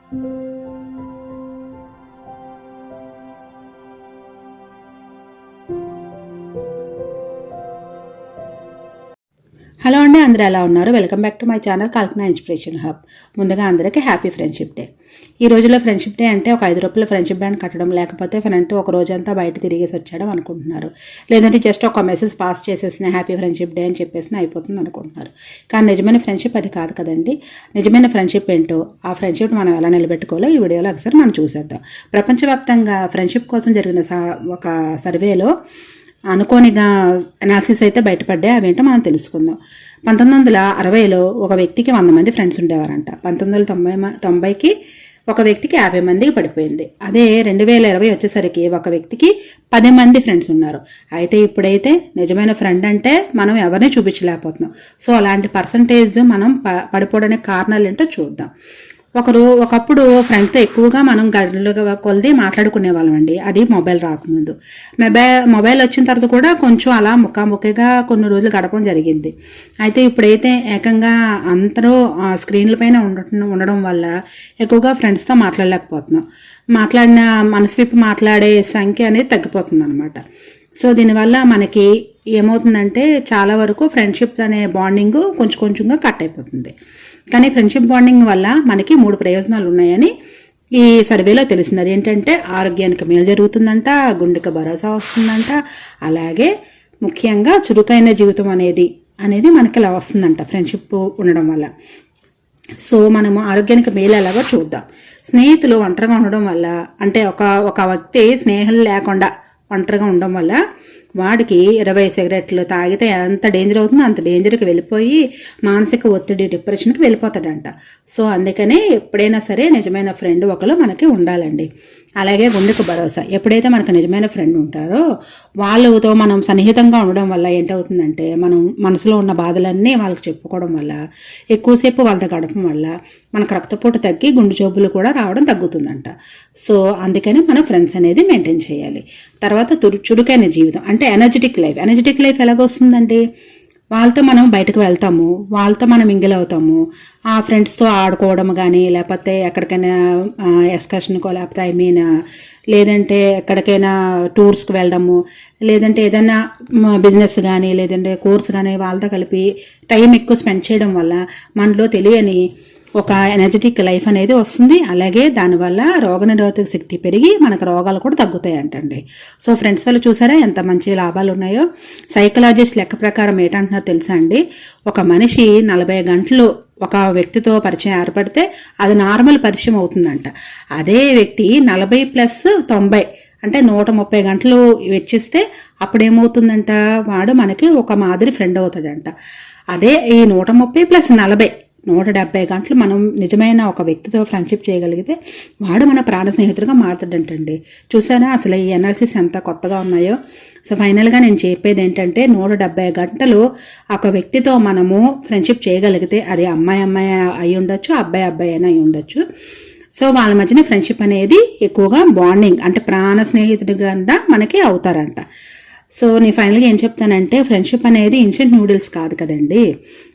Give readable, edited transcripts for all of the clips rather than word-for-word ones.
Hello అండి, అందరూ ఎలా ఉన్నారు? Welcome back to my channel Kalpana inspiration hub. ముందుగా అందరికీ హ్యాపీ ఫ్రెండ్షిప్ డే. ఈ రోజుల్లో ఫ్రెండ్షిప్ డే అంటే ఒక 5 రూపాయల ఫ్రెండ్షిప్ బ్యాండ్ కట్టడం, లేకపోతే ఫ్రెండ్ ఒక రోజంతా బయట తిరిగేసి వచ్చాడం అనుకుంటున్నారు. లేదంటే జస్ట్ ఒక మెసేజ్ పాస్ చేసేసిన హ్యాపీ ఫ్రెండ్షిప్ డే అని చెప్పేసి అయిపోతుంది అనుకుంటున్నారు. కానీ నిజమైన ఫ్రెండ్షిప్ అది కాదు కదండి. నిజమైన ఫ్రెండ్షిప్ ఏంటో, ఆ ఫ్రెండ్షిప్ మనం ఎలా నిలబెట్టుకోవాలో ఈ వీడియోలో ఒకసారి మనం చూసేద్దాం. ప్రపంచవ్యాప్తంగా ఫ్రెండ్షిప్ కోసం జరిగిన ఒక సర్వేలో అనుకోనిగా అనాలిసిస్ అయితే బయటపడ్డాయి. అవేంటో మనం తెలుసుకుందాం. 1960లో ఒక వ్యక్తికి 100 మంది ఫ్రెండ్స్ ఉండేవారంట. 1990కి ఒక వ్యక్తికి 50 మందికి పడిపోయింది. అదే 2020 వచ్చేసరికి ఒక వ్యక్తికి 10 మంది ఫ్రెండ్స్ ఉన్నారు. అయితే ఇప్పుడైతే నిజమైన ఫ్రెండ్ అంటే మనం ఎవరిని చూపించలేకపోతున్నాం. సో అలాంటి పర్సంటేజ్ మనం పడిపోవడానికి కారణాలు ఏంటో చూద్దాం. ఒకప్పుడు ఫ్రెండ్స్తో ఎక్కువగా మనం గంటలుగా కొలిది మాట్లాడుకునే వాళ్ళం అండి. అది మొబైల్ రాకముందు. మొబైల్ వచ్చిన తర్వాత కూడా కొంచెం అలా ముఖాముఖిగా కొన్ని రోజులు గడపడం జరిగింది. అయితే ఇప్పుడైతే ఏకంగా అందరూ స్క్రీన్ల పైన ఉండడం వల్ల ఎక్కువగా ఫ్రెండ్స్తో మాట్లాడలేకపోతున్నాం. మాట్లాడిన మనసు విప్పి మాట్లాడే సంఖ్య అనేది తగ్గిపోతుంది అనమాట. సో దీనివల్ల మనకి ఏమవుతుందంటే చాలా వరకు ఫ్రెండ్షిప్ అనే బాండింగ్ కొంచెంగా కట్ అయిపోతుంది. కానీ ఫ్రెండ్షిప్ బాండింగ్ వల్ల మనకి 3 ప్రయోజనాలు ఉన్నాయని ఈ సర్వేలో తెలిసింది. అదేంటంటే ఆరోగ్యానికి మేలు జరుగుతుందంట, గుండెకి భరోసా వస్తుందంట, అలాగే ముఖ్యంగా చురుకైన జీవితం అనేది మనకి ఇలా వస్తుందంట ఫ్రెండ్షిప్ ఉండడం వల్ల. సో మనము ఆరోగ్యానికి మేలు ఎలాగో చూద్దాం. స్నేహితులు ఒంటరిగా ఉండడం వల్ల, అంటే ఒక వ్యక్తి స్నేహాలు లేకుండా ఒంటరిగా ఉండడం వల్ల వాడికి 20 సిగరెట్లు తాగితే ఎంత డేంజర్ అవుతుందో అంత డేంజర్కి వెళ్ళిపోయి మానసిక ఒత్తిడి, డిప్రెషన్కి వెళ్ళిపోతాడంట. సో అందుకనే ఎప్పుడైనా సరే నిజమైన ఫ్రెండ్ ఒకరు మనకి ఉండాలండి. అలాగే గుండెకు భరోసా. ఎప్పుడైతే మనకు నిజమైన ఫ్రెండ్ ఉంటారో వాళ్ళతో మనం సన్నిహితంగా ఉండడం వల్ల ఏంటవుతుందంటే మనం మనసులో ఉన్న బాధలన్నీ వాళ్ళకి చెప్పుకోవడం వల్ల, ఎక్కువసేపు వాళ్ళతో గడపడం వల్ల మనకు రక్తపోటు తగ్గి గుండె జబ్బులు కూడా రావడం తగ్గుతుందంట. సో అందుకని మనం ఫ్రెండ్స్ అనేది మెయింటైన్ చేయాలి. తర్వాత చురుకైన జీవితం అంటే ఎనర్జెటిక్ లైఫ్ ఎలాగొస్తుందండి? వాళ్ళతో మనం బయటకు వెళ్తాము, వాళ్ళతో మనం మింగిల్ అవుతాము, ఆ ఫ్రెండ్స్తో ఆడుకోవడం కానీ, లేకపోతే ఎక్కడికైనా ఎక్స్కర్షన్కో, లేకపోతే లేదంటే ఎక్కడికైనా టూర్స్కి వెళ్ళడము, లేదంటే ఏదైనా బిజినెస్ కానీ, లేదంటే కోర్స్ కానీ వాళ్ళతో కలిపి టైం ఎక్కువ స్పెండ్ చేయడం వల్ల మనలో తెలియని ఒక ఎనర్జెటిక్ లైఫ్ అనేది వస్తుంది. అలాగే దానివల్ల రోగనిరోధక శక్తి పెరిగి మనకు రోగాలు కూడా తగ్గుతాయి అంటండి. సో ఫ్రెండ్స్ వాళ్ళు చూసారా ఎంత మంచి లాభాలు ఉన్నాయో. సైకలాజిస్ట్ లెక్క ప్రకారం ఏంటంటున్నారో తెలుసా అండి? ఒక మనిషి 40 గంటలు ఒక వ్యక్తితో పరిచయం ఏర్పడితే అది నార్మల్ పరిచయం అవుతుందంట. అదే వ్యక్తి 40+90 అంటే 130 గంటలు వెచ్చిస్తే అప్పుడేమవుతుందంట, వాడు మనకి ఒక మాదిరి ఫ్రెండ్ అవుతాడంట. అదే ఈ 130+40 170 గంటలు మనం నిజమైన ఒక వ్యక్తితో ఫ్రెండ్షిప్ చేయగలిగితే వాడు మన ప్రాణ స్నేహితుడిగా మారుతాడంటండి. చూసారా అసలు ఈ అనాలిసిస్ ఎంత కొత్తగా ఉన్నాయో. సో ఫైనల్గా నేను చెప్పేది ఏంటంటే 170 గంటలు ఒక వ్యక్తితో మనము ఫ్రెండ్షిప్ చేయగలిగితే, అది అమ్మాయి అయి ఉండొచ్చు, అబ్బాయి అయినా అయి ఉండొచ్చు. సో వాళ్ళ మధ్యన ఫ్రెండ్షిప్ అనేది ఎక్కువగా బాండింగ్ అంటే ప్రాణ స్నేహితుడిగా మనకి అవుతారంట. సో నేను ఫైనల్గా ఏం చెప్తానంటే, ఫ్రెండ్షిప్ అనేది ఇన్స్టెంట్ నూడిల్స్ కాదు కదండి.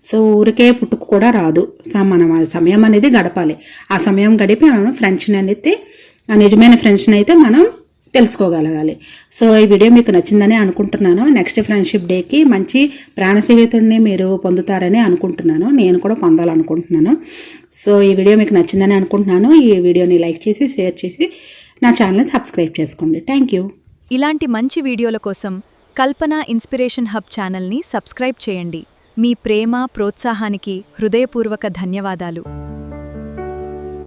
సో ఊరికే పుట్టుకు కూడా రాదు. సో మనం ఆ సమయం అనేది గడపాలి. ఆ సమయం గడిపి మనం ఫ్రెండ్స్ని అనేది, నిజమైన ఫ్రెండ్స్ని అయితే మనం తెలుసుకోగలగాలి. సో ఈ వీడియో మీకు నచ్చిందని అనుకుంటున్నాను. నెక్స్ట్ ఫ్రెండ్షిప్ డేకి మంచి ప్రాణ స్నేహితుడిని మీరు పొందుతారని అనుకుంటున్నాను. నేను కూడా పొందాలనుకుంటున్నాను. సో ఈ వీడియో మీకు నచ్చిందని అనుకుంటున్నాను. ఈ వీడియోని లైక్ చేసి, షేర్ చేసి నా ఛానల్ని సబ్స్క్రైబ్ చేసుకోండి. Thank you. ఇలాంటి మంచి వీడియోల కోసం కల్పన ఇన్స్పిరేషన్ హబ్ ఛానల్ని సబ్స్క్రైబ్ చేయండి. మీ ప్రేమ, ప్రోత్సాహానికి హృదయపూర్వక ధన్యవాదాలు.